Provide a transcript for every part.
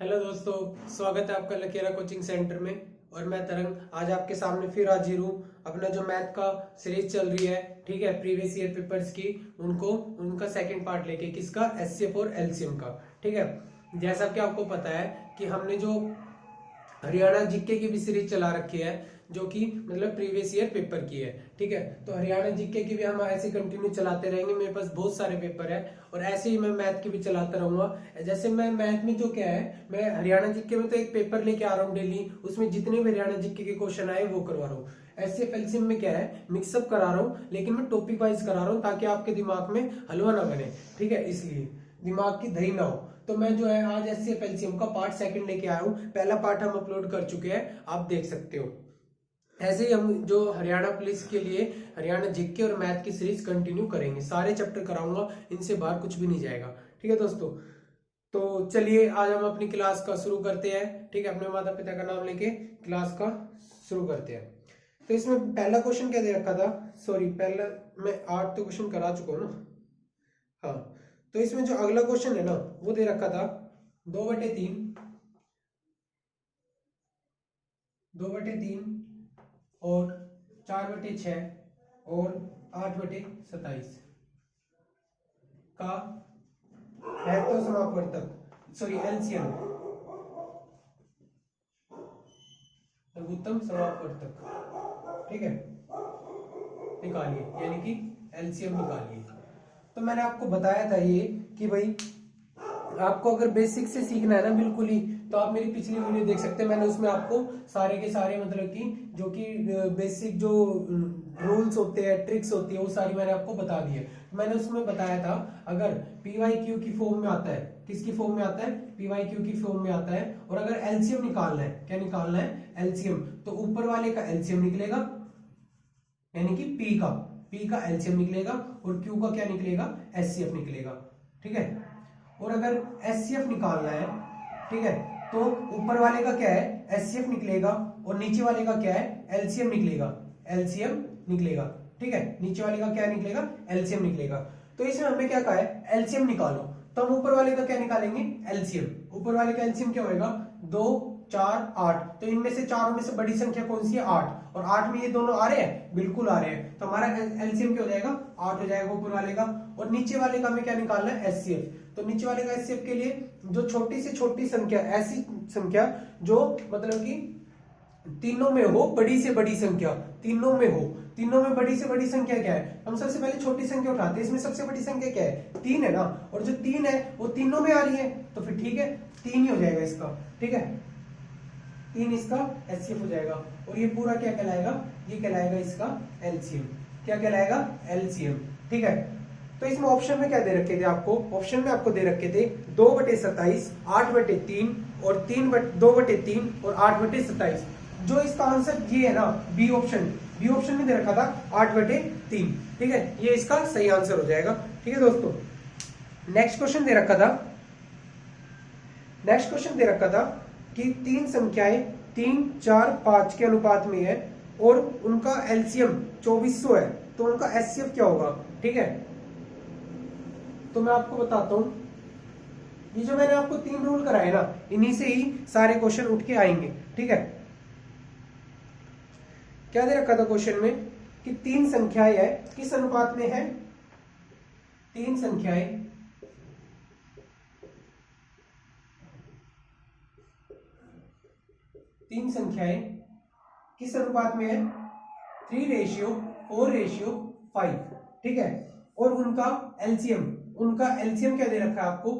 Hello दोस्तों, स्वागत है आपका लकेरा कोचिंग सेंटर में। और मैं तरंग आज आपके सामने फिर हाजिर हूँ। अपना जो मैथ का सीरीज चल रही है, ठीक है, प्रीवियस ईयर पेपर्स की, उनका सेकंड पार्ट लेके, किसका, एचसीएफ और एलसीएम का। ठीक है, जैसा कि आपको पता है कि हमने जो हरियाणा जीके की भी सीरीज चला रखी है, जो कि मतलब प्रीवियस ईयर पेपर की है। ठीक है, तो हरियाणा जीके की भी हम ऐसे कंटिन्यू चलाते रहेंगे। मेरे पास बहुत सारे पेपर है और ऐसे ही मैं मैथ की भी चलाता रहूंगा। जैसे मैं मैथ में जो क्या है, मैं हरियाणा जीके में तो एक पेपर लेके आ रहा हूँ डेली, उसमें जितने भी हरियाणा जीके के क्वेश्चन आए वो करवा रहा हूँ। एचसीएफ एलसीएम में क्या है, मिक्सअप करा रहा हूँ, लेकिन मैं टॉपिक वाइज करा रहा हूँ ताकि आपके दिमाग में हलवा ना बने। ठीक है, इसलिए दिमाग की दही ना हो। तो मैं जो है आज एचसीएफ एलसीएम का पार्ट सेकंड लेके आया हूँ। पहला पार्ट हम अपलोड कर चुके हैं, आप देख सकते हो। ऐसे ही हम जो हरियाणा पुलिस के लिए हरियाणा जीके और मैथ की सीरीज कंटिन्यू करेंगे। सारे चैप्टर कराऊंगा, इनसे बाहर कुछ भी नहीं जाएगा। ठीक है दोस्तों, तो चलिए आज हम अपनी क्लास का शुरू करते हैं। ठीक है, अपने माता पिता का नाम लेके क्लास का शुरू करते हैं। तो इसमें पहला क्वेश्चन क्या दे रखा था, सॉरी, पहला मैं 8 तो क्वेश्चन करा चुका हूँ ना। हाँ, तो इसमें जो अगला क्वेश्चन है ना, वो दे रखा था 2/3, 2/3 और 4/6 और 8/27 का है तो समापवर्तक, सॉरी एलसीएम, लघुत्तम समापवर्तक। ठीक है, निकालिए, यानी कि एलसीएम निकालिए। तो मैंने आपको बताया था ये कि भाई आपको अगर बेसिक से सीखना है ना बिल्कुल ही, तो आप मेरी पिछली वीडियो देख सकते हैं। मैंने उसमें आपको सारे के सारे मतलब कि जो कि बेसिक जो रूल्स होते हैं, ट्रिक्स होती है, वो सारी मैंने आपको बता दी है। मैंने उसमें बताया था अगर पीवाई क्यू की फॉर्म में आता है, किसकी फॉर्म में आता है, पीवाई क्यू की फॉर्म में आता है, और अगर एलसीएम निकालना है, क्या निकालना है, एलसीएम, तो ऊपर वाले का एलसीएम निकलेगा, यानी कि पी का एलसीएम निकलेगा, और क्यू का क्या निकलेगा, एचसीएफ निकलेगा। ठीक है, और अगर एचसीएफ निकालना है, ठीक है, तो ऊपर वाले का क्या है, एचसीएफ निकलेगा, और नीचे वाले का क्या है, एलसीएम निकलेगा, एलसीएम निकलेगा। ठीक है, नीचे वाले का क्या निकलेगा, एलसीएम निकलेगा। तो इसमें हमें क्या कहा है, एलसीएम निकालो, तो हम ऊपर वाले का क्या निकालेंगे, एलसीएम। ऊपर वाले का एलसीएम क्या होगा, 2 4 8, तो इनमें से चारों में से बड़ी संख्या कौन सी है, 8, और 8 में ये दोनों आ रहे हैं, बिल्कुल आ रहे हैं, तो हमारा एलसीएम क्या हो जाएगा, 8 हो जाएगा ऊपर वाले का। और नीचे वाले का हमें क्या निकालना है, एचसीएफ। तो नीचे वाले का एचसीएफ के लिए जो छोटी से छोटी संख्या, ऐसी संख्या जो मतलब कि तीनों में हो, बड़ी से बड़ी संख्या तीनों में हो। तीनों में बड़ी से बड़ी संख्या क्या है, हम सबसे पहले छोटी संख्या उठाते हैं। इसमें सबसे बड़ी संख्या क्या है, 3 है ना, और जो 3 है वो तीनों में आ रही है, तो फिर ठीक है, 3 ही हो जाएगा इसका। ठीक है, 3 इसका एचसीएफ हो जाएगा, और ये पूरा क्या कहलाएगा, ये कहलाएगा इसका एलसीएम। क्या कहलाएगा, एलसीएम। ठीक है, तो इसमें ऑप्शन में क्या दे रखे थे आपको, ऑप्शन में आपको दे रखे थे 2/27, 8/3 और 2/3 और 8/27। जो इसका आंसर ये है ना, बी ऑप्शन, बी ऑप्शन में दे रखा था 8/3। ठीक है, ये इसका सही आंसर हो जाएगा। ठीक है दोस्तों, नेक्स्ट क्वेश्चन दे रखा था, नेक्स्ट क्वेश्चन दे रखा था कि 3 संख्याएं 3 4 5 के अनुपात में है और उनका एलसीएम 2400 है, तो उनका एचसीएफ क्या होगा। ठीक है, तो मैं आपको बताता हूं, ये जो मैंने आपको 3 रूल कराए ना, इन्हीं से ही सारे क्वेश्चन उठ के आएंगे। ठीक है, क्या दे रखा था क्वेश्चन में कि 3 संख्याएं है, किस अनुपात में है, 3 संख्याएं किस अनुपात में है, 3:4:5। ठीक है, और उनका एलसीएम क्या दे रखा है आपको,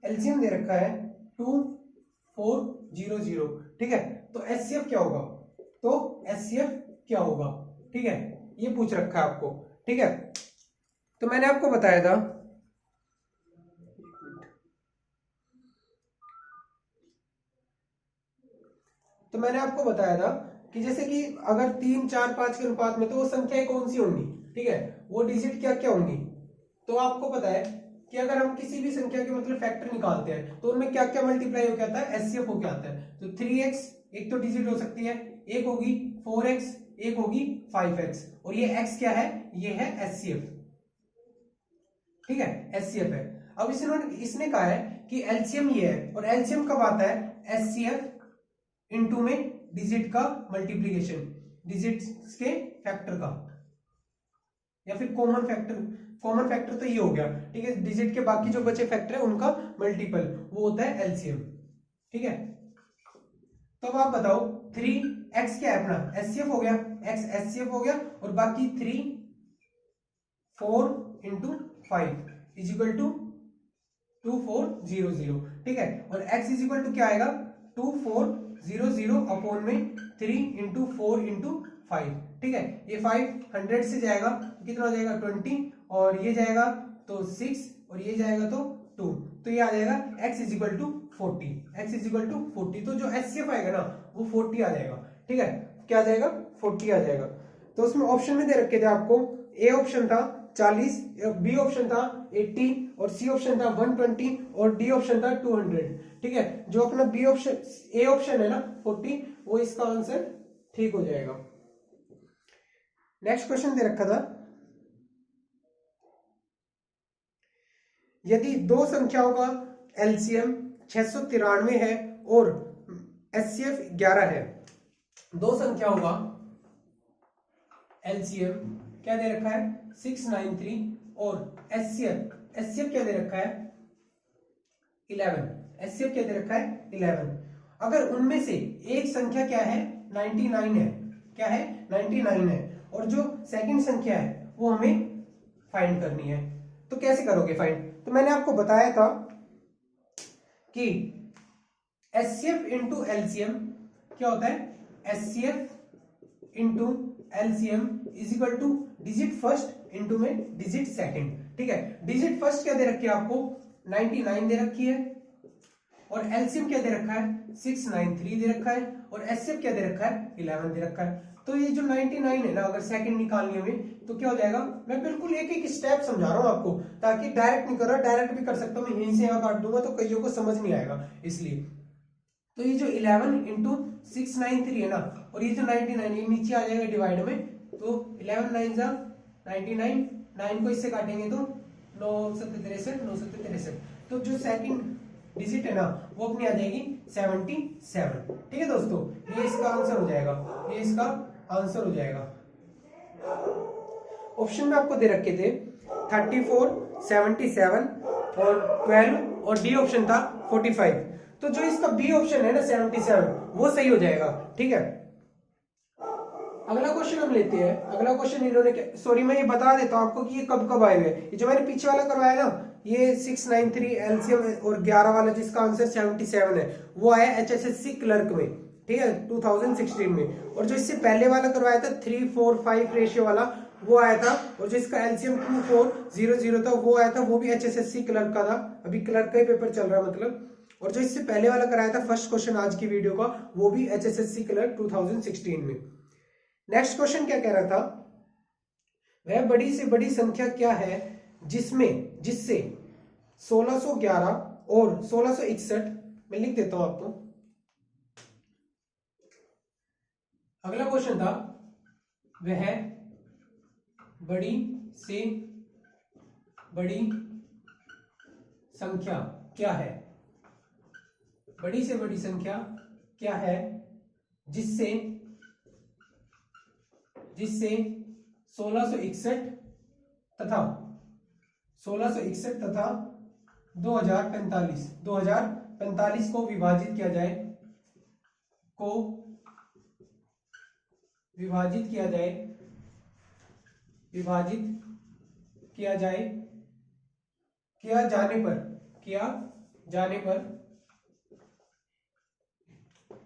एलसीएम दे रखा है 2400। ठीक है, तो एचसीएफ क्या होगा, तो एचसीएफ क्या होगा। ठीक है, ये पूछ रखा है आपको। ठीक है, तो मैंने आपको बताया था, तो मैंने आपको बताया था कि जैसे कि अगर 3 4 5 के अनुपात में, तो वो संख्याएं कौन सी होंगी। ठीक है, वो डिजिट क्या क्या होंगी। तो आपको पता है कि अगर हम किसी भी संख्या के मतलब फैक्टर निकालते हैं, तो उनमें क्या क्या मल्टीप्लाई होकर आता है, एचसीएफ होकर आता है। तो 3x एक तो डिजिट हो सकती है, एक होगी 4x, एक होगी 5x, और ये x क्या है, ये है एचसीएफ। ठीक है, एचसीएफ है। अब इसने कहा है कि एलसीएम ये है, और एलसीएम कब आता है, HCF इनटू में डिजिट का मल्टीप्लीकेशन, डिजिट्स के फैक्टर का, या फिर कॉमन फैक्टर तो ये हो गया, ठीक है। डिजिट के बाकी जो बचे फैक्टर है उनका मल्टीपल, वो होता है एलसीएम, ठीक है। तो अब आप बताओ 3x क्या है अपना, HCF हो गया, x HCF हो गया, और बाकी 3 4 इंटू 5 इज इक्वल टू 2400, ठीक है। और x इज इक्वल टू क्या आएगा 2400 अपॉन में 3 इंटू 4 इंटू 5, ठीक है। ये 5 100 से जाएगा तो कितना हो जाएगा 20, और ये जाएगा तो 6, और ये जाएगा तो 2, तो ये आ जाएगा x is equal to 40, x is equal to 40। तो जो HCF आएगा ना वो 40 आ जाएगा, ठीक है। क्या आ जाएगा 40 आ जाएगा। तो उसमें ऑप्शन में दे रखे थे आपको, ए ऑप्शन था 40, बी ऑप्शन था 80, और सी ऑप्शन था 120, और डी ऑप्शन था 200, ठीक है। जो अपना बी ऑप्शन, ए ऑप्शन है ना 40, वो इसका आंसर ठीक हो जाएगा। नेक्स्ट क्वेश्चन दे रखा था, यदि दो संख्याओं का एलसीएम 693 है और HCF 11 है, दो संख्याओं का एलसीएम क्या दे रखा है 693, और HCF क्या दे रखा है 11, HCF क्या दे रखा है 11। अगर उनमें से एक संख्या क्या है 99 है, क्या है 99 है, और जो सेकंड संख्या है वो हमें फाइंड करनी है, तो कैसे करोगे फाइंड। तो मैंने आपको बताया था कि HCF इंटू एलसीएम क्या होता है, HCF into LCM is equal two digit first into में डिजिट सेकंड, ठीक है। डिजिट फर्स्ट क्या दे रखी है आपको 99 दे रखी है, और एलसीएम क्या दे रखा है 693 दे रखा है, और HCF क्या दे रखा है 11 दे रखा है। तो ये जो 99 है ना, अगर सेकंड निकालनी है हमें तो क्या हो जाएगा, मैं बिल्कुल एक एक स्टेप समझा रहा हूं आपको, ताकि डायरेक्ट नहीं कर रहा, डायरेक्ट भी कर सकता हूं मैं, यहीं से यहाँ काट दूंगा तो कईयों को समझ नहीं आएगा इसलिए। तो ये जो 11 इंटू 693 है ना, और ये जो 99 ये नीचे आ जाएगा डिवाइड में, तो 11 9 जा 99, 9 को इससे काटेंगे तो 9 7 63, 9 7 63, तो जो सेकंड डिजिट है ना वो अपनी आ जाएगी 77, ठीक है दोस्तों। ये इसका आंसर हो जाएगा, ये इसका आंसर हो जाएगा। ऑप्शन में आपको दे रखे थे 34, 77 और 12, और डी ऑप्शन था 45। तो जो इसका बी ऑप्शन है ना 77 वो सही हो जाएगा, ठीक है। अगला क्वेश्चन हम लेते हैं। अगला क्वेश्चन इन्होंने, सॉरी मैं ये बता देता हूं आपको कि ये कब कब आए हुए, ये जो मैंने पीछे वाला करवाया ना, ये 693 एलसीएम और 11 वाला जिसका आंसर 77 है, वो आया HSSC क्लर्क में, ठीक है 2016 में। और जो इससे पहले वाला करवाया था 3-4-5 रेशियो वाला, वो आया था, और जो इसका एलसीएम 2400 था वो आया था, वो भी HSSC क्लर्क का था। अभी क्लर्क का ही पेपर चल रहा है मतलब। और जो इससे पहले वाला कराया था फर्स्ट क्वेश्चन आज की वीडियो का, वो भी HSSC क्लर्क 2016 में। नेक्स्ट क्वेश्चन क्या कह रहा था, वह बड़ी से बड़ी संख्या क्या है जिससे 1611 और 1661, मैं लिख देता हूं आपको। अगला क्वेश्चन था, वह बड़ी से बड़ी संख्या क्या है, बड़ी से बड़ी संख्या क्या है जिससे 1661 तथा 2045 को विभाजित किया जाए,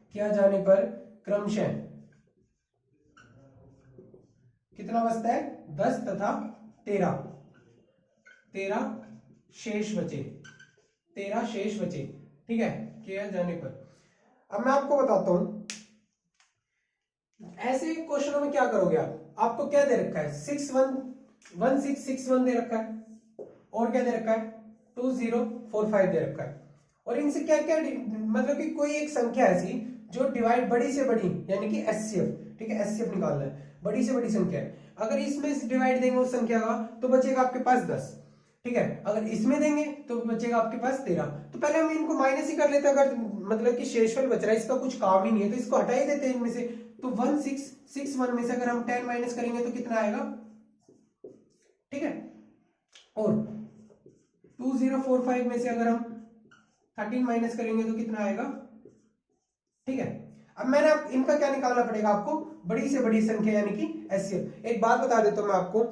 किया जाने पर क्रमशः कितना बचता है 10 तथा 13 शेष बचे, ठीक है, किया जाने पर। अब मैं आपको बताता हूं ऐसे क्वेश्चनों में क्या करोगे आप। आपको क्या दे रखा है 1661 दे रखा है, और क्या दे रखा है 2045 दे रखा है, और इनसे क्या क्या मतलब कि कोई एक संख्या ऐसी जो डिवाइड बड़ी से बड़ी, यानी कि HCF, ठीक है, HCF निकालना है, बड़ी से बड़ी संख्या है। अगर इसमें से डिवाइड देंगे उस संख्या का तो बचेगा आपके पास 10। ठीक है। अगर इसमें देंगे तो बचेगा आपके पास 13। तो पहले हम इनको माइनस ही कर लेते हैं, अगर मतलब कि शेषफल बच रहा है, इसका कुछ काम ही नहीं है तो इसको हटा ही देते हैं इनमें से। तो 1661 में से अगर हम 10 माइनस करेंगे तो कितना आएगा, ठीक है। और 2045 में से अगर हम 13 माइनस करेंगे तो कितना आएगा, ठीक है। अब मैंने अब इनका क्या निकालना पड़ेगा आपको, बड़ी से बड़ी संख्या यानी कि एचसीएफ। एक बात बता देता हूं मैं आपको,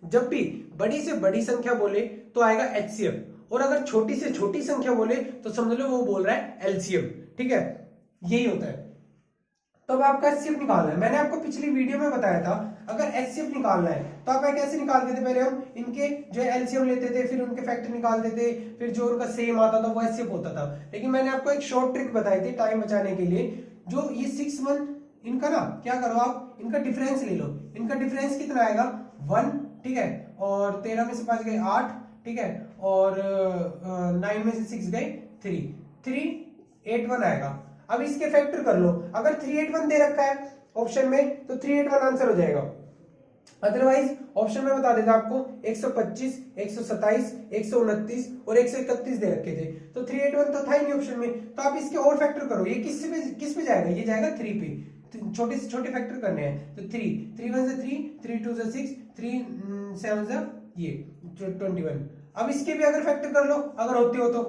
जब भी बड़ी से बड़ी संख्या बोले तो आएगा एचसीएफ, और अगर छोटी से छोटी संख्या बोले तो समझ लो वो बोल रहा है एलसीएम, ठीक है। यही होता है। तो अब आपका एचसीएफ निकालना है। मैंने आपको पिछली वीडियो में बताया था, अगर एचसीएफ निकालना है तो आप कैसे निकालते थे, पहले हम इनके जो एलसीएम लेते थे, फिर उनके फैक्टर निकालते थे, फिर जो उनका सेम आता था वो एचसीएफ होता था। लेकिन मैंने आपको एक शॉर्ट ट्रिक बताई थी टाइम बचाने के लिए, जो ये 6 मंथ इनका ना क्या करो आप, इनका डिफरेंस ले लो। इनका डिफरेंस कितना आएगा 1, ठीक है। और 13 में से 5 गए 8, ठीक है। और 9 में से 6 गए 381 आएगा। अब इसके फैक्टर कर लो, अगर 381 दे रखा है ऑप्शन में तो 381 आंसर हो जाएगा। अदरवाइज ऑप्शन में बता देता आपको 125, 127, 129 और 131 दे रखे थे, तो 381 तो था ही नहीं ऑप्शन में। तो आप इसके और फैक्टर करो, ये किस पे जाएगा, ये जाएगा 3 पे। छोटे से छोटे फैक्टर करने हैं तो 3 1 से 3, 3 2 से 6, 3 7 से ये 21। अब इसके भी अगर फैक्टर कर लो अगर होते हो तो,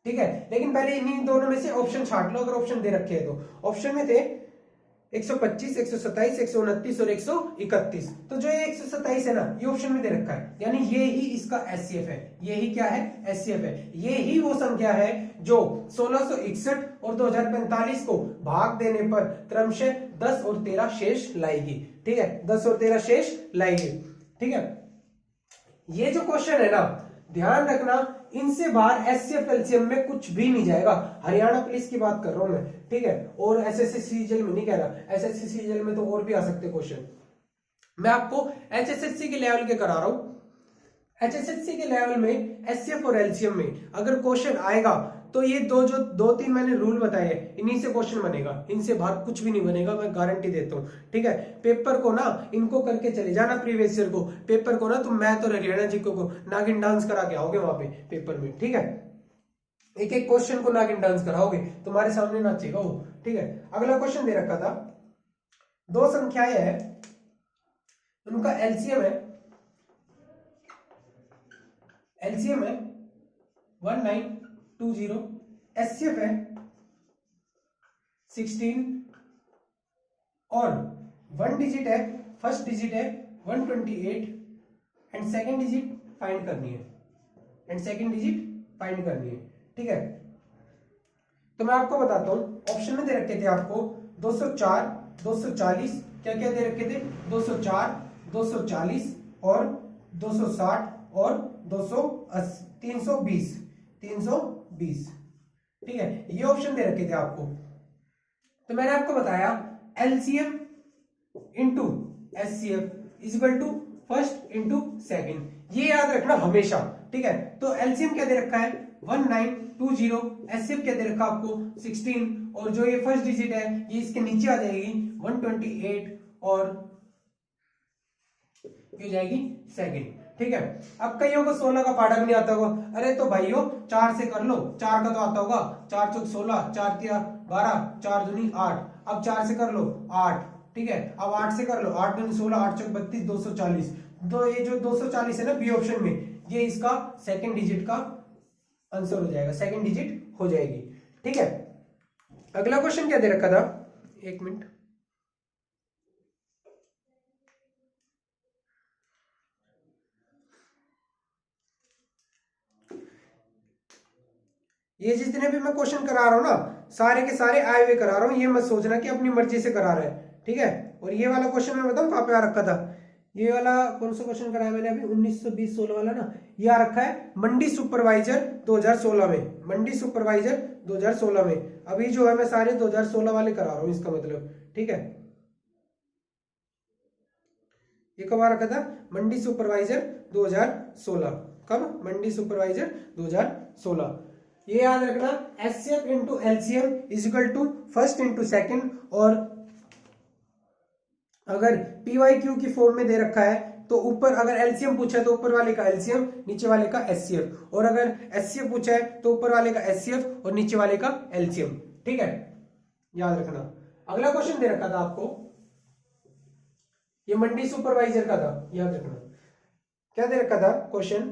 ठीक है। लेकिन पहले इन्हीं दोनों में से ऑप्शन छाट लो, अगर ऑप्शन दे रखे हैं तो। ऑप्शन में थे 125, 127, 129 और 131। तो जो ये 127 है ना, ये ऑप्शन में दे रखा है, यानी ये ही इसका एचसीएफ है। ये ही क्या है, एचसीएफ है। ये ही वो संख्या है जो 1661 और 2045 को भाग देने पर क्रमशः 10 और 13 शेष लाएगी, ठीक है। 10 और 13 शेष लाएगी, ठीक है। ये जो क्वेश्चन है ना, ध्यान रखना, इनसे बाहर एचसीएफ एलसीएम में कुछ भी नहीं जाएगा। हरियाणा पुलिस की बात कर रहा हूं मैं, ठीक है। और एसएससी सीजीएल में नहीं कह रहा, एसएससी सीजीएल में तो और भी आ सकते क्वेश्चन। मैं आपको एचएसएससी के लेवल के करा रहा हूं। एचएसएससी के लेवल में एचसीएफ और एलसीएम में अगर क्वेश्चन आएगा तो ये दो तीन मैंने रूल बताए, इन्हीं से क्वेश्चन बनेगा, इनसे बाहर कुछ भी नहीं बनेगा, मैं गारंटी देता हूं, ठीक है। पेपर को ना इनको करके चले जाना, प्रीवियस ईयर को पेपर को ना, तुम मैं तो हरियाणा जी को नागिन डांस करा के आओगे वहां पे पेपर में, ठीक है। एक एक क्वेश्चन को नागिन डांस कराओगे, तुम्हारे सामने नाचेगा वो, ठीक है। अगला क्वेश्चन दे रखा था, दो संख्याएं है, उनका एलसीएम है 1920, एचसीएफ है 16 और 1 डिजिट है, फर्स्ट डिजिट है 128 एंड सेकंड डिजिट फाइंड करनी है, ठीक है। तो मैं आपको बताता हूं, ऑप्शन में दे रखे थे आपको 204, 240, क्या क्या दे रखे थे, 204, 240 और 260 और 320, ठीक है। ये ऑप्शन दे रखे थे आपको। तो मैंने आपको बताया LCM into HCF is equal to first into second, ये याद रखना हमेशा, ठीक है। तो एलसीएम क्या दे रखा है 1920, एचसीएफ क्या दे रखा आपको 16, और जो ये फर्स्ट डिजिट है ये इसके नीचे आ जाएगी 128 और ये जाएगी सेकेंड, ठीक है। अब कईयों को 16 का पाठक नहीं आता होगा, अरे तो भाइयों 4 से कर लो, 4 का तो आता होगा, 4 चौक 16, 4 तिया 12, 4 दूनी 8, अब 4 से कर लो 8, ठीक है। अब 8 से कर लो, 8 दूनी 16, 8 चौक 32, 240। तो ये जो 240 है ना बी ऑप्शन में, ये इसका सेकंड डिजिट का आंसर हो जाएगा, सेकंड डिजिट हो जाएगी, ठीक है। अगला क्वेश्चन क्या दे रखा था, एक मिनट, ये जितने भी मैं क्वेश्चन करा रहा हूं ना, सारे के सारे आए हुए करा रहा हूं, ये मत सोचना कि अपनी मर्जी से करा रहा है, ठीक है। और ये वाला क्वेश्चन मैं बताऊं कहां पे आ रखा था, ये वाला कौन सा क्वेश्चन कराया मैंने अभी 1920-16 वाला ना, ये आ रखा है मंडी सुपरवाइजर 2016 में, मंडी सुपरवाइजर 2016 में। अभी जो है मैं सारे 2016 वाले करा रहा हूं, इसका मतलब, ठीक है। ये कब आ रखा था, मंडी सुपरवाइजर 2016, कब, मंडी सुपरवाइजर 2016। ये याद रखना, HCF into LCM is equal to first into second, और अगर पीवाईक्यू की फॉर्म में दे रखा है तो ऊपर अगर एलसीएम पूछा है तो ऊपर वाले का एलसीएम, नीचे वाले का एचसीएफ, और अगर एचसीएफ पूछा है तो ऊपर वाले का एचसीएफ और नीचे वाले का एलसीएम। ठीक है, याद रखना। अगला क्वेश्चन दे रखा था आपको, ये मंडी सुपरवाइजर का था, याद रखना। क्या दे रखा था क्वेश्चन,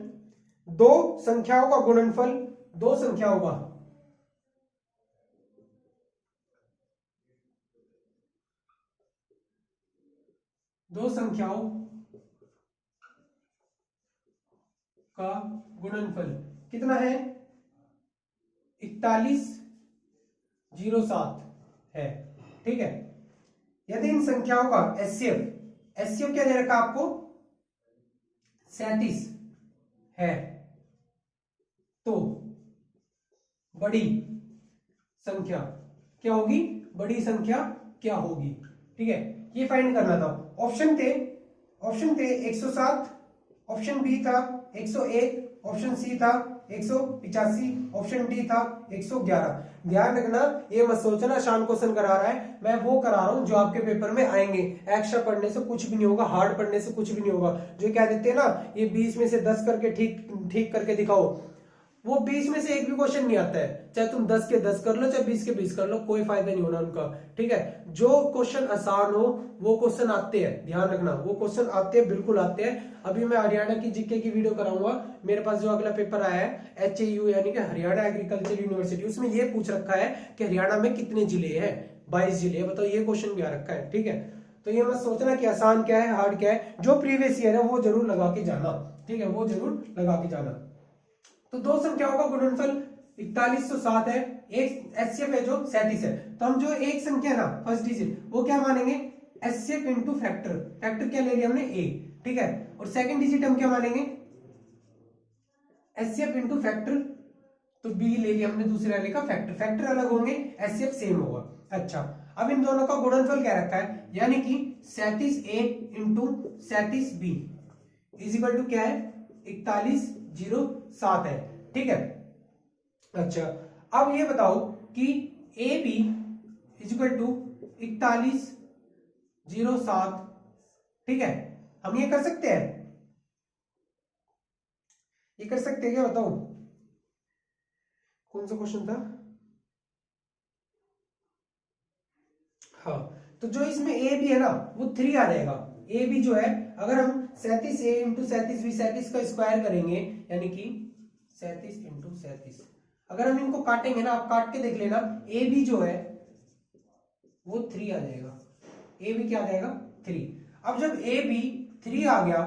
दो संख्याओं का गुणनफल, दो संख्याओं का का गुणनफल कितना है, 4107 है। ठीक है, यदि इन संख्याओं का एचसीएफ क्या दे रखा आपको, 37 है, तो बड़ी संख्या क्या होगी, बड़ी संख्या क्या होगी। ठीक है, ये फाइंड करना था। ऑप्शन थे 107, ऑप्शन बी था 101, ऑप्शन सी था 185, ऑप्शन डी था 111। ध्यान रखना, ये मत सोचना शान क्वेश्चन करा रहा है, मैं वो करा रहा हूं जो आपके पेपर में आएंगे। एक्स्ट्रा पढ़ने से कुछ भी नहीं होगा, हार्ड पढ़ने से कुछ भी नहीं होगा। जो क्या देते हैं ना, ये 20 में से 10 करके ठीक करके दिखाओ, वो 20 में से एक भी क्वेश्चन नहीं आता है। चाहे तुम 10 के 10 कर लो, चाहे 20 के 20 कर लो, कोई फायदा नहीं होना उनका। ठीक है, जो क्वेश्चन आसान हो वो क्वेश्चन आते हैं, ध्यान रखना, वो क्वेश्चन आते हैं, बिल्कुल आते हैं। अभी मैं हरियाणा की जीके की वीडियो कराऊंगा। मेरे पास जो अगला पेपर आया है HAU यानी कि हरियाणा एग्रीकल्चर यूनिवर्सिटी, उसमें ये पूछ रखा है कि हरियाणा में कितने जिले हैं, 22 जिले। बताओ, ये क्वेश्चन भी आ रखा है। ठीक है, तो ये मत सोचना कि आसान क्या है हार्ड क्या है, जो प्रीवियस ईयर है वो जरूर लगा के जाना। ठीक है, वो जरूर लगा के जाना। तो दो संख्याओं का गुणनफल 4107 है, एक एचसीएफ है जो 37 है। तो हम जो एक संख्या है ना, फर्स्ट डिजिट, वो क्या मानेंगे, एचसीएफ इंटू फैक्टर। फैक्टर क्या ले लिया हमने, ए। ठीक है, और सेकंड डिजिट हम क्या मानेंगे, एचसीएफ इंटू फैक्टर, तो बी ले लिया हमने दूसरे वाले का फैक्टर। फैक्टर अलग होंगे, एचसीएफ सेम होगा। अच्छा, अब इन दोनों का गुणनफल क्या रखा है, यानी कि 37A into 37B is equal to क्या है, 4107 है। ठीक है, अच्छा, अब ये बताओ कि ए बी इजिकल टू 4107। ठीक है, हम ये कर सकते हैं, ये कर सकते हैं क्या, बताओ कौन सा क्वेश्चन था। हाँ, तो जो इसमें ए बी है ना, वो 3 आ जाएगा। ए बी जो है, अगर हम 37A इंटू 37B, 37 का स्क्वायर करेंगे, यानी कि 37 इंटू 37, अगर हम इनको काटेंगे ना, आप काट के देख लेना, ए बी जो है वो 3 आ जाएगा। ए बी क्या आ जाएगा, 3। अब जब ए बी 3 आ गया,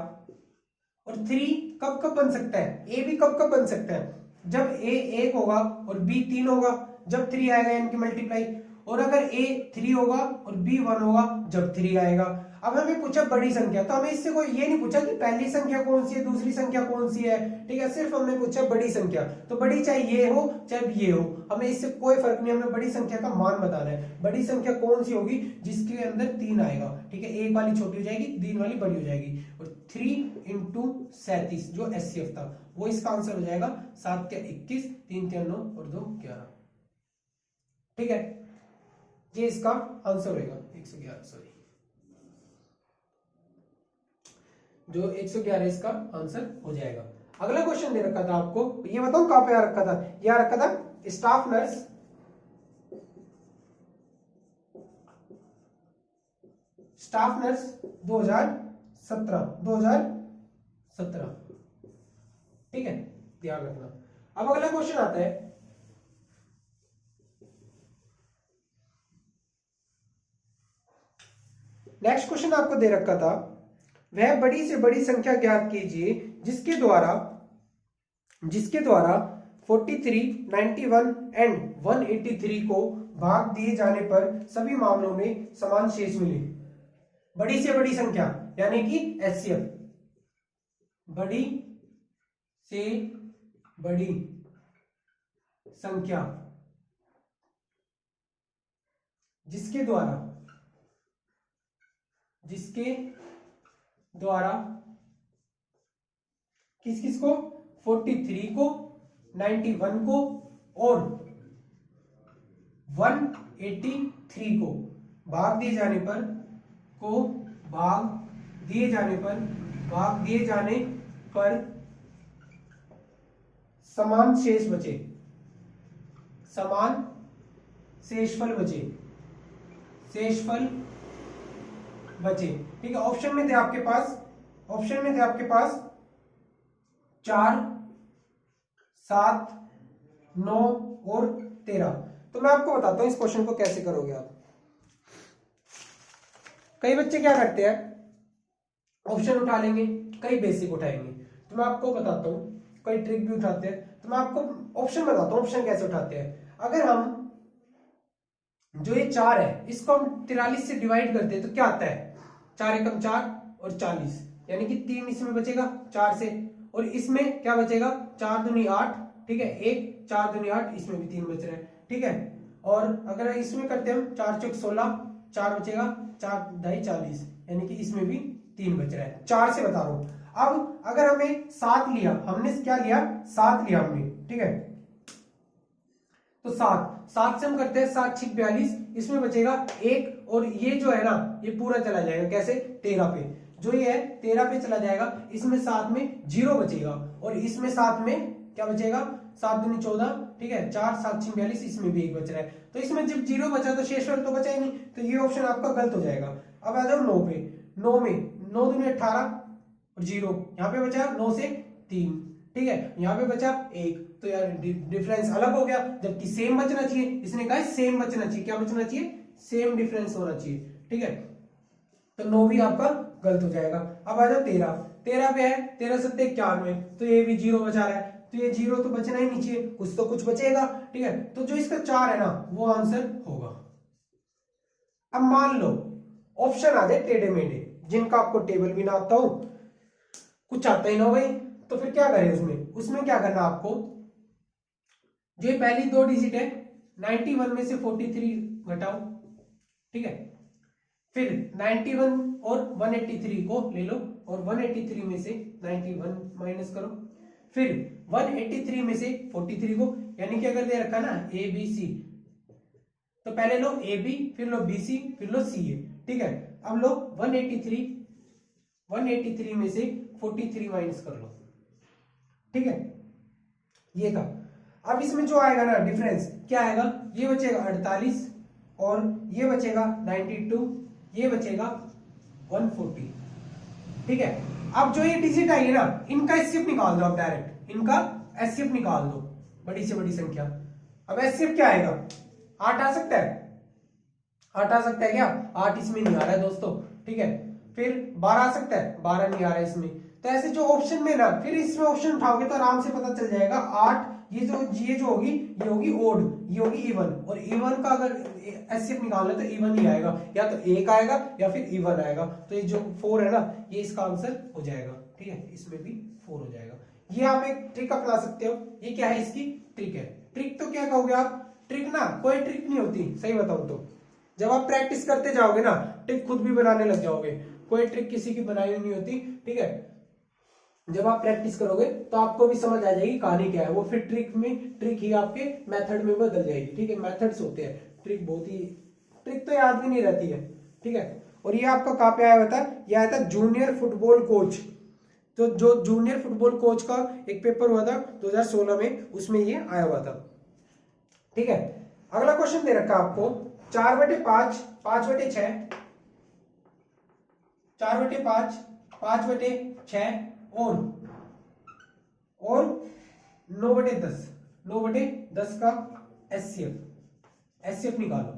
और 3 कब कब बन सकता है, ए बी कब कब बन सकता है, जब ए 1 होगा और बी 3 होगा, जब 3 आएगा यानी कि मल्टीप्लाई। और अगर ए 3 होगा और बी 1 होगा जब 3 आएगा। अब हमें पूछा बड़ी संख्या, तो हमें इससे कोई ये नहीं पूछा कि पहली संख्या कौन सी है, दूसरी संख्या कौन सी है। ठीक है, सिर्फ हमने पूछा बड़ी संख्या। तो बड़ी चाहे ये हो चाहे ये हो, हमें इससे कोई फर्क नहीं, हमें बड़ी संख्या का मान बताना है। बड़ी संख्या कौन सी होगी, जिसके अंदर 3 आएगा। ठीक है, एक वाली छोटी हो जाएगी, 3 वाली बड़ी हो जाएगी। और 3 इंटू 37 जो एचसीएफ था, वो इसका आंसर हो जाएगा 7 के 21, 3 के 9 और 2 11। ठीक है, ये इसका आंसर होगा 111, सॉरी, जो 111 इसका आंसर हो जाएगा। अगला क्वेश्चन दे रखा था आपको, ये बताओ कहां पे आ रखा था, ये आ रखा था स्टाफ नर्स स्टाफ नर्स 2017। ठीक है, ध्यान रखना। अब अगला क्वेश्चन आता है, नेक्स्ट क्वेश्चन आपको दे रखा था, वह बड़ी से बड़ी संख्या ज्ञात कीजिए जिसके द्वारा 43, 91 एंड 183 को भाग दिए जाने पर सभी मामलों में समान शेष मिले। बड़ी से बड़ी संख्या यानी कि एचसीएफ, बड़ी से बड़ी संख्या जिसके द्वारा किस किस को, 43 को, 91 को और 183 को भाग दिए जाने पर भाग दिए जाने पर समान शेष बचे, समान शेषफल बचे, शेषफल बचे। ठीक है, ऑप्शन में थे आपके पास, ऑप्शन में थे आपके पास 4, 7, 9 और 13। तो मैं आपको बताता हूं इस क्वेश्चन को कैसे करोगे आप। कई बच्चे क्या करते हैं, ऑप्शन उठा लेंगे, कई बेसिक उठाएंगे। तो मैं आपको बताता हूं, कई ट्रिक भी उठाते हैं। तो मैं आपको ऑप्शन बताता हूं, ऑप्शन कैसे उठाते हैं। अगर हम जो ये 4 है इसको हम 43 से डिवाइड करते हैं तो क्या आता है, 4 एकम 4 और 40, यानी कि 3 इसमें बचेगा 4 से, और इसमें क्या बचेगा 4 दूनी 8। ठीक है, 1 4 दूनी 8, इसमें भी 3 बच रहा है। ठीक है, और अगर इसमें करते हैं हम 4 चौक 16, 4 बचेगा, 4 ढाई 40, यानी कि इसमें भी 3 बच रहा है। 4 से बता रहा हूं। अब अगर हमें 7 लिया, हमने क्या लिया, 7 लिया हमने। ठीक है, तो 7 से हम करते हैं 7 6 42, इसमें बचेगा 1, और ये जो है ना ये पूरा चला जाएगा कैसे, 13 पे, जो ये है 13 पे चला जाएगा। इसमें 7 में 0 बचेगा, और इसमें 7 में क्या बचेगा, 7 दूनी 14। ठीक है, 4 7 6 42, इसमें भी 1 बच रहा है। तो इसमें जब 0 बचा तो शेषफल तो बचा ही नहीं, तो ये ऑप्शन आपका गलत हो जाएगा। अब आ जाओ 9 पे, 9 में 9 दूनी 18 और 0, यहाँ पे बचा 9 से 3। ठीक है, यहाँ पे बचा 1, तो यार डिफरेंस अलग हो गया, जबकि सेम बचना चाहिए। इसने कहा सेम बचना चाहिए, क्या बचना चाहिए, सेम डिफरेंस होना चाहिए। ठीक है, तो 9 भी आपका गलत हो जाएगा। अब आ जाओ 13, 13 पे है 13 7 91, तो ये भी 0 बचा रहा है, तो ये 0 तो बचना ही नहीं चाहिए, कुछ तो कुछ बचेगा। ठीक है, तो जो इसका 4 है ना वो आंसर होगा। अब मान लो ऑप्शन आ जाए टेढ़े मेढ़े, जिनका आपको टेबल भी ना आता हो, कुछ आता ही ना हो भाई, तो फिर क्या करें उसमें, उसमें क्या करना आपको, जो पहली 2 डिजिट है 91 में से 43 घटाओ। ठीक है, फिर 91 और 183 को ले लो, और 183 में से 91 माइनस करो, फिर 183 में से 43 को, यानी कि अगर दे रखा ना ए बी सी, तो पहले लो ए बी, फिर लो बी सी, फिर लो सी ए। ठीक है, अब लो 183 में से 43 माइनस कर लो। ठीक है, ये का अब इसमें जो आएगा ना डिफरेंस क्या आएगा, ये बचेगा 48 और ये बचेगा 92, ये बचेगा 140। ठीक है, अब जो ये डिजिट आई है ना इनका एचसीएफ निकाल दो, आप डायरेक्ट इनका एचसीएफ निकाल दो, बड़ी से बड़ी संख्या। अब एचसीएफ क्या आएगा, 8 आ सकता है, 8 आ सकता है क्या, 8 इसमें नहीं आ रहा है दोस्तों। ठीक है, फिर 12 आ सकता है, 12 नहीं आ रहा है इसमें। तो ऐसे जो ऑप्शन में ना, फिर इसमें ऑप्शन उठाओगे तो आराम से पता चल जाएगा 8, ये जो होगी ये होगी ओड, ये होगी इवन, और इवन का अगर एचसीएफ निकालना तो इवन ही आएगा, या तो 1 आएगा या फिर इवन आएगा। तो ये जो 4 है ना ये इसका आंसर हो जाएगा। ठीक है, इसमें भी 4 हो जाएगा। ये आप एक ट्रिक अपना सकते हो। ये क्या है, इसकी ट्रिक है। ट्रिक तो क्या कहोगे आप, ट्रिक ना कोई ट्रिक नहीं होती, सही बताऊं तो। जब आप प्रैक्टिस करते जाओगे ना ट्रिक खुद भी बनाने लग जाओगे, कोई ट्रिक किसी की बनाई नहीं होती। ठीक है, जब आप प्रैक्टिस करोगे तो आपको भी समझ आ जाएगी कहानी क्या है, वो फिर ट्रिक ही आपके मेथड में बदल जाएगी। ठीक है, मेथड्स होते हैं, ट्रिक ट्रिक तो याद भी नहीं रहती है। ठीक है, और ये आपका कहाँ पे आया हुआ था, ये आया था जूनियर फुटबॉल कोच। तो जो जूनियर फुटबॉल कोच का एक पेपर हुआ था 2016 में, उसमें ये आया हुआ था। ठीक है, अगला क्वेश्चन दे रखा आपको 4/5, 5/6, 4/5, 5/6 और 9/10, 9/10 का एचसीएफ निकालो।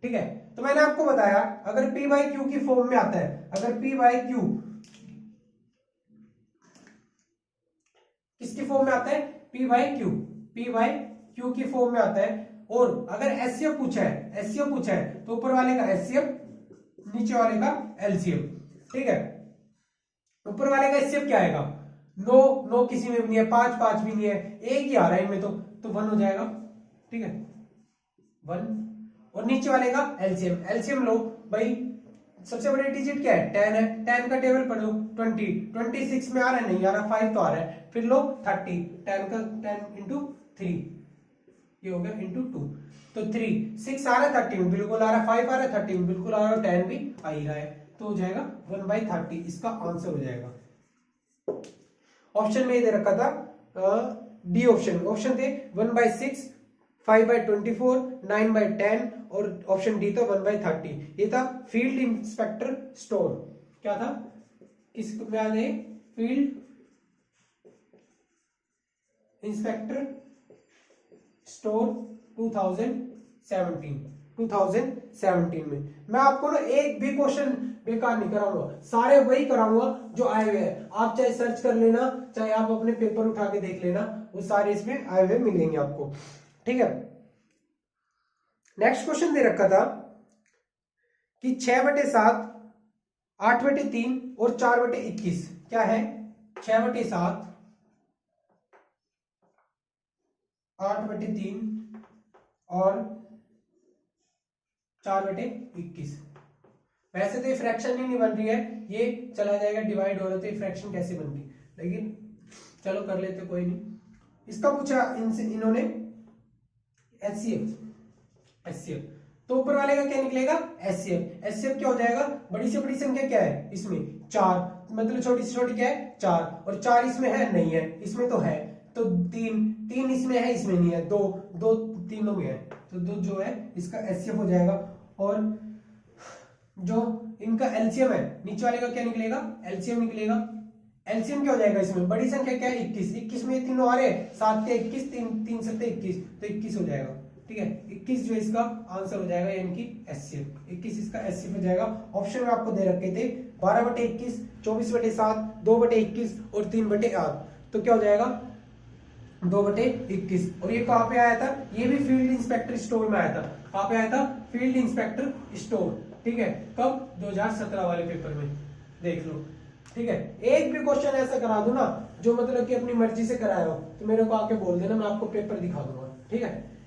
ठीक है, तो मैंने आपको बताया अगर पी बाई क्यू की फॉर्म में आता है, अगर पी बाई क्यू किसकी फॉर्म में आता है, पी बाई क्यू की फॉर्म में आता है, और अगर एचसीएफ पूछा है तो ऊपर वाले का एचसीएफ, नीचे वाले का एलसीएम। ठीक है, ऊपर वाले का एचसीएफ क्या आएगा, 9 किसी में भी नहीं है, 5 भी नहीं है, एक ही आ रहा है इनमें, तो 1 हो जाएगा। ठीक है, 1, और नीचे वाले का एलसीएम लो भाई, सबसे बड़ी डिजिट क्या है, 10 है, 10 का टेबल पढ़ो, 26 में आ रहा है, नहीं आ रहा, 5 तो आ रहा है, फिर लो 30, 10 इंटू 3, ये हो गया इंटू 2, तो 3, 6 आ रहा है 30 में बिल्कुल आ रहा है, 5 आ रहा है 30 में बिल्कुल आ रहा है, 10 भी आ ही रहा है, तो हो जाएगा 1/30, इसका आंसर हो जाएगा। ऑप्शन में ये दे रखा था डी ऑप्शन। ऑप्शन थे 1/6, 5/24, 9/10 और ऑप्शन डी था 1/30। ये था फील्ड इंस्पेक्टर स्टोर। क्या था, किसको याद है? फील्ड इंस्पेक्टर स्टोर 2017 में। मैं आपको ना एक भी क्वेश्चन बेकार नहीं कराऊंगा, सारे वही कराऊंगा जो आए हुए हैं। आप चाहे सर्च कर लेना, चाहे आप अपने पेपर उठा के देख लेना, वो सारे इसमें आए हुए मिलेंगे आपको। ठीक है, नेक्स्ट क्वेश्चन दे रखा था कि 6/7, 8/3 और 4/21 क्या है? 6/7, 8/3 और 4/21। वैसे तो ये फ्रैक्शन ही नहीं बन रही है, ये चला जाएगा डिवाइड हो रहा, तो ये फ्रैक्शन कैसे बन रही, लेकिन चलो कर लेते, कोई नहीं। इसका पूछा इनसे इन्होंने एचसीएफ, तो ऊपर वाले का क्या निकलेगा? एचसीएफ क्या हो जाएगा? बड़ी से बड़ी संख्या क्या है इसमें? 4, मतलब छोटी से छोटी क्या है? 4, और 4 इसमें है नहीं है, इसमें तो है, तो 3 इसमें है, इसमें नहीं है, 2 तीनों में है, तो 2 जो है इसका एचसीएफ हो जाएगा। और जो इनका एलसीएम है, नीचे वाले का क्या निकलेगा? एलसीएम निकलेगा। एलसीएम क्या हो जाएगा इसमें? बड़ी संख्या क्या है? 21 में ये तीनों आ रहे हैं, 7 के 21, 3 7 21, तो 21 हो जाएगा। ठीक है, 21 जो इसका आंसर हो जाएगा, यानी कि एचसीएफ 21 इसका एचसीएफ हो जाएगा। ऑप्शन में आपको दे रखे थे 12/21, 24/7, 2/21 और 3/8, तो क्या हो जाएगा? 2/21। और ये कहां पे आया था? ये भी फील्ड इंस्पेक्टर स्टोर में आया था। कहां पे आया था? Field inspector store. ठीक है, कब? 2017 वाले पेपर में, देख लो। ठीक है, एक भी क्वेश्चन ऐसा करा दूं ना जो मतलब कि अपनी मर्जी से कराया हो, तो मेरे को आके बोल देना, मैं आपको पेपर दिखा दूंगा। ठीक है,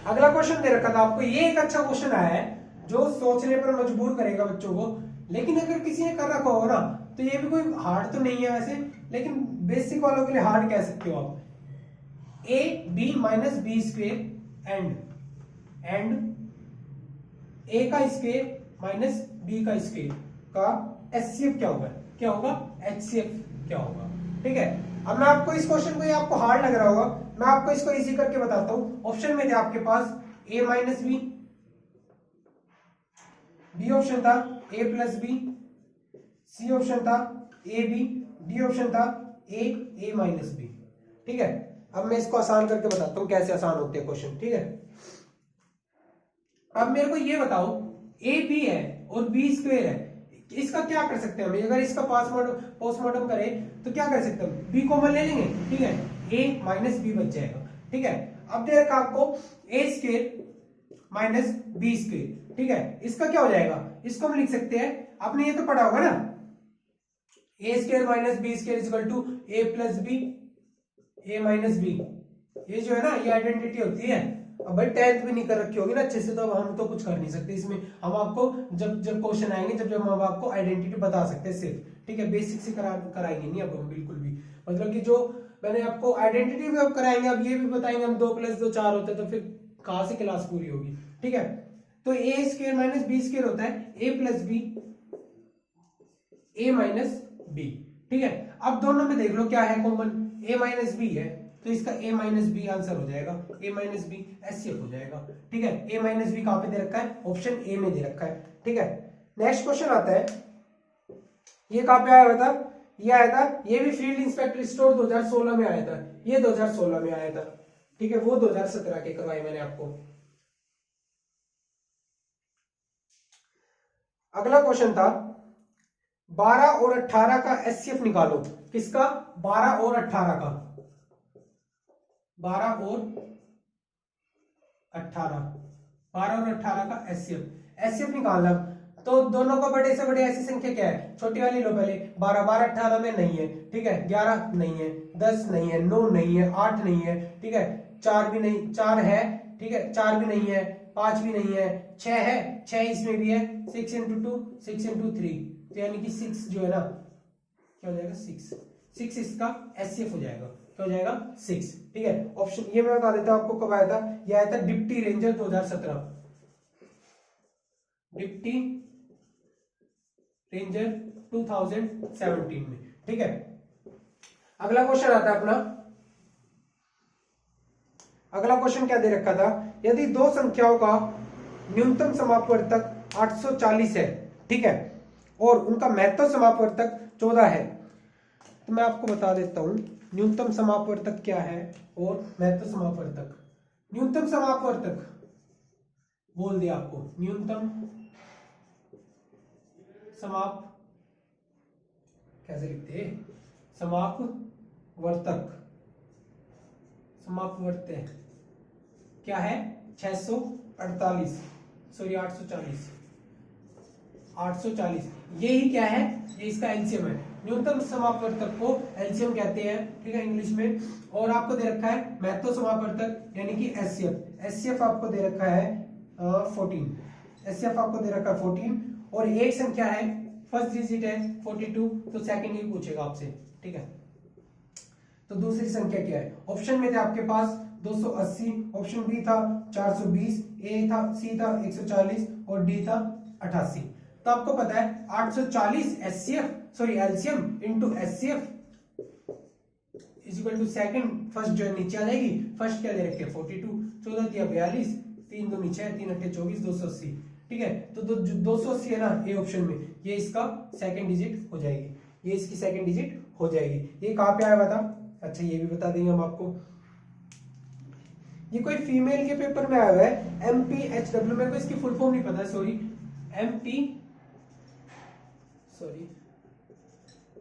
अगला क्वेश्चन दे रखा था आपको, ये एक अच्छा क्वेश्चन आया है जो सोचने पर मजबूर करेगा बच्चों को, लेकिन अगर किसी ने कर रखा हो ना, तो ये भी कोई हार्ड तो नहीं है वैसे, लेकिन बेसिक वालों के लिए हार्ड कह सकते हो आप। A b minus B square and a का स्क्वेयर माइनस बी का स्क्वेयर का एचसीएफ क्या होगा? क्या होगा? एचसीएफ क्या होगा? ठीक है, अब मैं आपको इस क्वेश्चन को, ये आपको हार्ड लग रहा होगा, मैं आपको इसको इजी करके बताता हूं। ऑप्शन में थे आपके पास a minus B, B option था a plus B, C option था ए बी, डी ऑप्शन था ए माइनस बी। ठीक है, अब मैं इसको आसान करके बताता हूं कैसे आसान होते हैं क्वेश्चन। ठीक है, अब मेरे को ये बताओ, ए बी है और बी स्क्वेयर है, इसका क्या कर सकते हैं हम? अगर इसका पोस्टमार्टम करें तो क्या कर सकते हैं? बी कॉमन ले लेंगे। ठीक है, a माइनस बी बच जाएगा। ठीक है, अब दे रखा आपको a square minus B square. ठीक है, इसका क्या हो जाएगा? इसको हम लिख सकते हैं, आपने ये तो पढ़ा होगा ना, a square minus B square equal to a plus B, a minus B. ये जो है ना, ये आइडेंटिटी होती है। अब भाई 10th भी नहीं कर रखी होगी ना अच्छे से, तो अब हम तो कुछ कर नहीं सकते इसमें। हम आपको जब क्वेश्चन आएंगे, जब हम आपको आइडेंटिटी बता सकते हैं सिर्फ। ठीक है, बेसिक से कराएंगे नहीं अब हम बिल्कुल भी, मतलब कि जो मैंने आपको आइडेंटिटी भी अब कराएंगे, अब ये भी बताएंगे हम 2 + 2 4 होता है, तो फिर कहां से क्लास पूरी होगी। ठीक है, तो ए स्क्वेयर माइनस बी स्क्वेयर होता है ए प्लस बी, ए माइनस बी। ठीक है, अब दोनों में देख लो क्या है कॉमन, ए माइनस बी है, तो इसका a माइनस बी आंसर हो जाएगा, a माइनस बी एचसीएफ हो जाएगा। ठीक है, a माइनस बी कहां पे दे रखा है? ऑप्शन ए में दे रखा है। ठीक है, नेक्स्ट क्वेश्चन आता है, ये कहां पे आया हुआ था? ये आया था, ये भी फील्ड इंस्पेक्टर स्टोर 2016 में आया था, ये 2016 में आया था। ठीक है, वो 2017 के करवाए मैंने आपको। अगला क्वेश्चन था 12 और 18 का एचसीएफ निकालो। किसका? 12 और 18 का, 12 और 18 का एचसीएफ निकालना। तो दोनों का बड़े से बड़े ऐसी संख्या क्या है? छोटी वाली लो पहले, 12 18 में नहीं है। ठीक है, 11 नहीं है, 10 नहीं है, 9 नहीं है, 8 नहीं है। ठीक है, 4 भी नहीं, 4 है। ठीक है, 4 भी नहीं है, 5 भी नहीं है, 6 है, 6 इसमें भी है, 6 × 2 6 × 3, तो यानी कि 6 जो है ना, क्या हो जाएगा? 6 इसका एचसीएफ हो जाएगा। क्या हो जाएगा? 6। ठीक है, ऑप्शन ये मैं बता देता हूं आपको कब आया था। ये आया था डिप्टी रेंजर 2017, डिप्टी रेंजर 2017 में। ठीक है, अगला क्वेश्चन आता है अपना। अगला क्वेश्चन क्या दे रखा था, यदि दो संख्याओं का न्यूनतम समापवर्तक 840 है, ठीक है, और उनका महत्तम समापवर्तक 14 है, तो मैं आपको बता देता हूं न्यूनतम समापवर्तक क्या है और महत्तम समापवर्तक। न्यूनतम समापवर्तक बोल दिया आपको, न्यूनतम समाप कैसे लिखते हैं, समापवर्तक, समापवर्तक क्या है 648, सॉरी 840, यही क्या है, ये इसका एलसीएम है। न्यूनतम समापवर्तक को एलसीएम कहते हैं, ठीक है, इंग्लिश में। और आपको दे रखा है महत्तम समापवर्तक यानी कि एचसीएफ। एचसीएफ आपको दे रखा है 14, एचसीएफ आपको दे रखा है 14, और एक संख्या है, फर्स्ट डिजिट है 42, तो सेकंड ही पूछेगा आपसे। ठीक है, तो दूसरी संख्या क्या है, ऑप्शन में थे आपके पास 280, ऑप्शन बी था 420, ए था, सी था 140 और डी था 88। तो आपको पता है 840 HCF sorry LCM into HCF is equal to second, first जो है नीचे आ जाएगी, फर्स्ट क्या दे रखे 42, 14 दिया 42, 3 2 6, 3 8 24, 280। ठीक है, तो 280 है ना ए ऑप्शन में, ये इसका सेकंड डिजिट हो जाएगी, ये इसकी सेकंड डिजिट हो जाएगी। ये कहां पे आया बता, अच्छा ये भी बता देंगे हम आपको, ये कोई फीमेल के पेपर में आया हुआ है MPHW, मेरे को इसकी फुल फॉर्म नहीं पता, सॉरी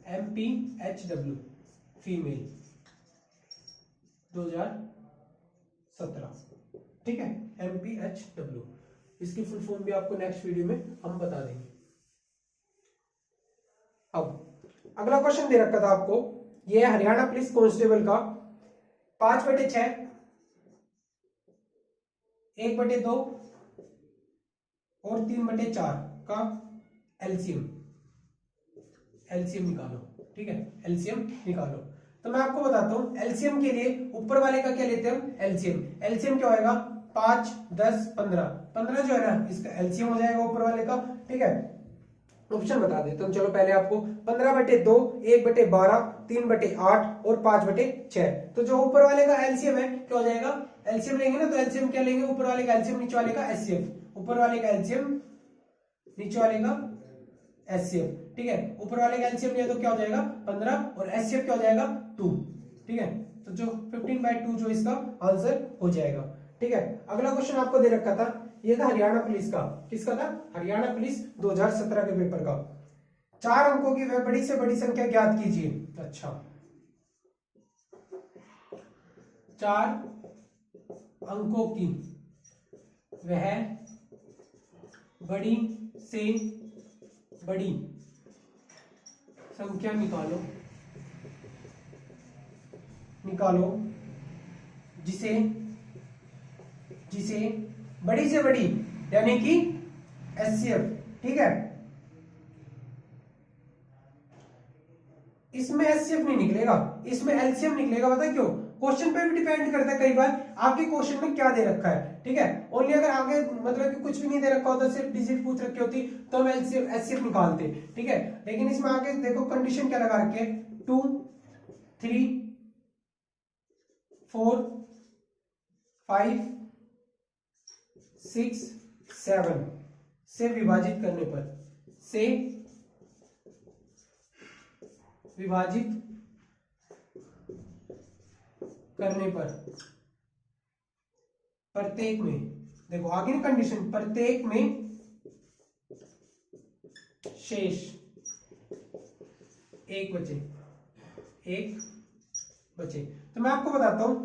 MPHW फीमेल 2017। ठीक है, MPHW, इसकी फुल फॉर्म भी आपको नेक्स्ट वीडियो में हम बता देंगे। अब अगला क्वेश्चन दे रखा था आपको, ये है हरियाणा पुलिस कांस्टेबल का 5/6, 1/2 और 3/4 का एलसीएम निकालो। ठीक है, एलसीएम निकालो। तो मैं आपको बताता हूं एलसीएम के लिए ऊपर वाले का क्या लेते हैं हम, एलसीएम क्या होएगा 5 10 15 जो है ना इसका एलसीएम हो जाएगा ऊपर वाले का। ठीक है, ऑप्शन बता देता हूं, चलो पहले आपको 15/2, 1/12, 3/8 और 5/6। तो जो ऊपर वाले का एलसीएम है क्या हो जाएगा, एलसीएम लेंगे ना, तो एलसीएम क्या लेंगे, ऊपर वाले का एलसीएम, नीचे वाले का एचसीएफ। ऊपर वाले का एलसीएम, नीचे वाले का एचसीएफ। ठीक है, ऊपर वाले का एलसीएम लिया तो क्या हो जाएगा 15 और एचसीएफ क्या हो जाएगा 2। ठीक है, तो जो 15/2 जो इसका आंसर हो जाएगा। ठीक है, अगला क्वेश्चन आपको दे रखा था, ये था हरियाणा पुलिस का, किसका था, हरियाणा पुलिस 2017 के पेपर का। 4 अंकों की वह बड़ी से बड़ी संख्या ज्ञात कीजिए। अच्छा, 4 अंकों की वह बड़ी से बड़ी संख्या निकालो जिसे बड़ी से बड़ी यानी कि एचसीएफ। ठीक है, इसमें एचसीएफ नहीं निकलेगा, इसमें एलसीएम निकलेगा। पता है क्यों, क्वेश्चन पे भी डिपेंड करता है कई बार आपके क्वेश्चन में क्या दे रखा है। ठीक है, ओनली अगर आगे मतलब कि कुछ भी नहीं दे रखा होता, सिर्फ डिजिट पूछ रखी होती, तो हम एचसीएफ निकालते। ठीक है, लेकिन इसमें आगे देखो कंडीशन क्या लगा रखी है, 2 3 4 5 6 7 से विभाजित करने पर प्रत्येक में, देखो आगे ना कंडीशन, प्रत्येक में शेष एक बचे। तो मैं आपको बताता हूं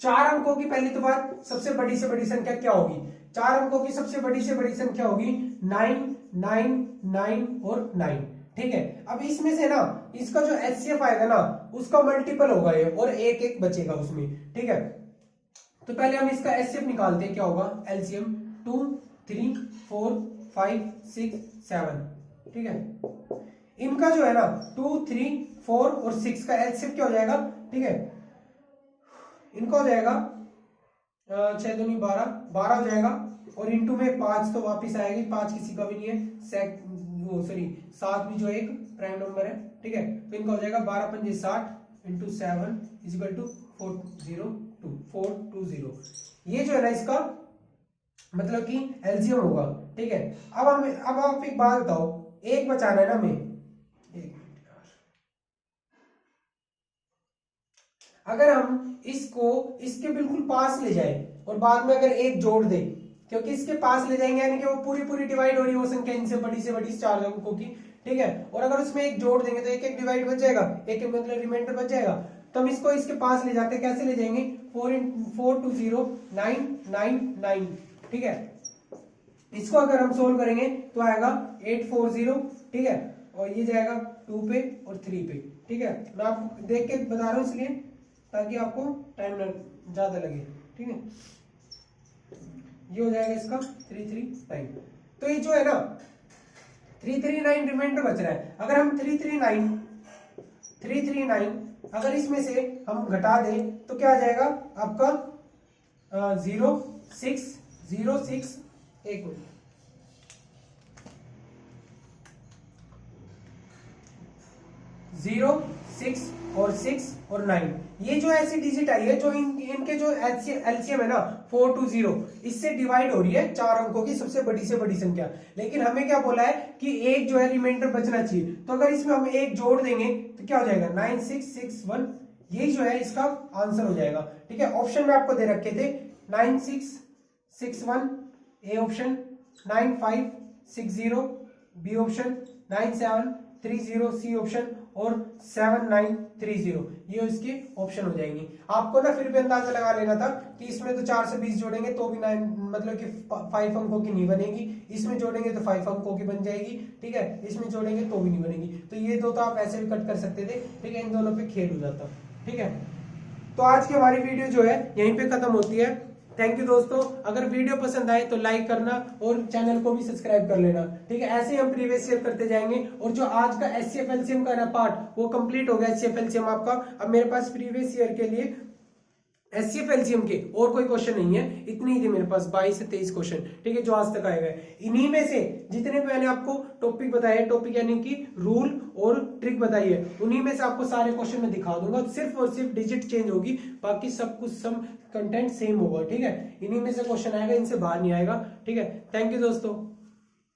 4 अंकों की पहली तो बात, सबसे बड़ी से बड़ी संख्या क्या होगी, 4 अंकों की सबसे बड़ी से बड़ी संख्या होगी 9 9 9 और 9। ठीक है, अब इसमें से ना इसका जो एचसीएफ आएगा ना उसका मल्टीपल होगा ये, और एक एक बचेगा उसमें। ठीक है, तो पहले हम इसका एचसीएफ निकालते हैं, क्या होगा एलसीएम 2 3 4 5 6 7। ठीक है, इनका जो है ना 2 3 4 और 6 का एलसीएम क्या हो जाएगा। ठीक है, इनका हो जाएगा 6 दूनी 12 हो जाएगा, और इंटू में 5 तो वापिस आएगी, 5 किसी का भी नहीं है, वो सॉरी 7 भी जो है एक प्राइम नंबर है, ठीक है। तो इनका हो जाएगा 12 पंजे 60 इंटू 7 इज इक्वल टू 420। ये जो है ना इसका मतलब कि एलसीएम होगा, ठीक है। अब आप एक बात बताओ, एक बचाना है ना हमें, अगर हम इसको इसके बिल्कुल पास ले जाए और बाद में अगर एक जोड़ दे, क्योंकि इसके पास ले जाएंगे यानी कि वो पूरी डिवाइड हो रही है वो संख्या इनसे बड़ी से बड़ी 4 अंकों की, ठीक है। और अगर उसमें एक जोड़ देंगे तो एक एक डिवाइड बच जाएगा, एक मतलब रिमाइंडर बच जाएगा। तो हम इसको इसके पास ले जाते हैं, कैसे ले जाएंगे, 4×4 ठीक है। इसको अगर हम सोल्व करेंगे तो आएगा 840, ठीक है। और ये जाएगा 2 पे और 3 पे, ठीक है। मैं आपको देख के बता रहा हूं इसलिए ताकि आपको टाइम ज्यादा लगे, ठीक है। ये हो जाएगा इसका 339। तो ये जो है ना 339 रिमाइंडर बच रहा है। अगर हम 339 अगर इसमें से हम घटा दें तो क्या आ जाएगा आपका 0606, एक मिनट, 0 6 और 6 और 9, ये जो ऐसी डिजिट आई है जो इनके जो एलसीएम है ना 420, इससे डिवाइड हो रही है 4 अंकों की सबसे बड़ी से बड़ी संख्या। लेकिन हमें क्या बोला है कि एक जो है रिमाइंडर बचना चाहिए, तो अगर इसमें हम एक जोड़ देंगे तो क्या हो जाएगा 9661, यही जो है इसका आंसर हो जाएगा, ठीक है। ऑप्शन में आपको दे रखे थे 9661 A option, 9560 B option, 9730 C option और 7930, ये इसके ऑप्शन हो जाएंगे। आपको ना फिर भी अंदाजा लगा लेना था कि इसमें तो 4 से 20 जोड़ेंगे तो भी 9 मतलब कि 5 अंकों की नहीं बनेगी, इसमें जोड़ेंगे तो 5 अंकों की बन जाएगी, ठीक है। इसमें जोड़ेंगे तो भी नहीं बनेगी। तो ये दो तो आप ऐसे भी कट कर सकते थे, ठीक है। इन दोनों पे खेल हो जाता, ठीक है। तो आज की हमारी वीडियो जो है यहीं पे खत्म होती है। थैंक यू दोस्तों, अगर वीडियो पसंद आए तो लाइक करना और चैनल को भी सब्सक्राइब कर लेना, ठीक है। ऐसे ही हम प्रीवियस ईयर करते जाएंगे। और जो आज का एचसीएफ एलसीएम का ना पार्ट वो कंप्लीट हो गया, एचसीएफ एलसीएम आपका। अब मेरे पास प्रीवियस ईयर के लिए एचसीएफ एलसीएम के और कोई क्वेश्चन नहीं है, इतनी ही थी मेरे पास 22 से 23 क्वेश्चन, ठीक है, जो आज तक आए हुए। इन्हीं में से जितने भी मैंने आपको टॉपिक बताए, टॉपिक यानी कि रूल और ट्रिक बताई है, उन्हीं में से आपको सारे क्वेश्चन में दिखा दूंगा। सिर्फ और सिर्फ डिजिट चेंज होगी, बाकी सब कुछ सम कंटेंट सेम होगा, ठीक है। इन्हीं में से क्वेश्चन आएगा, इनसे बाहर नहीं आएगा, ठीक है। थैंक यू दोस्तों।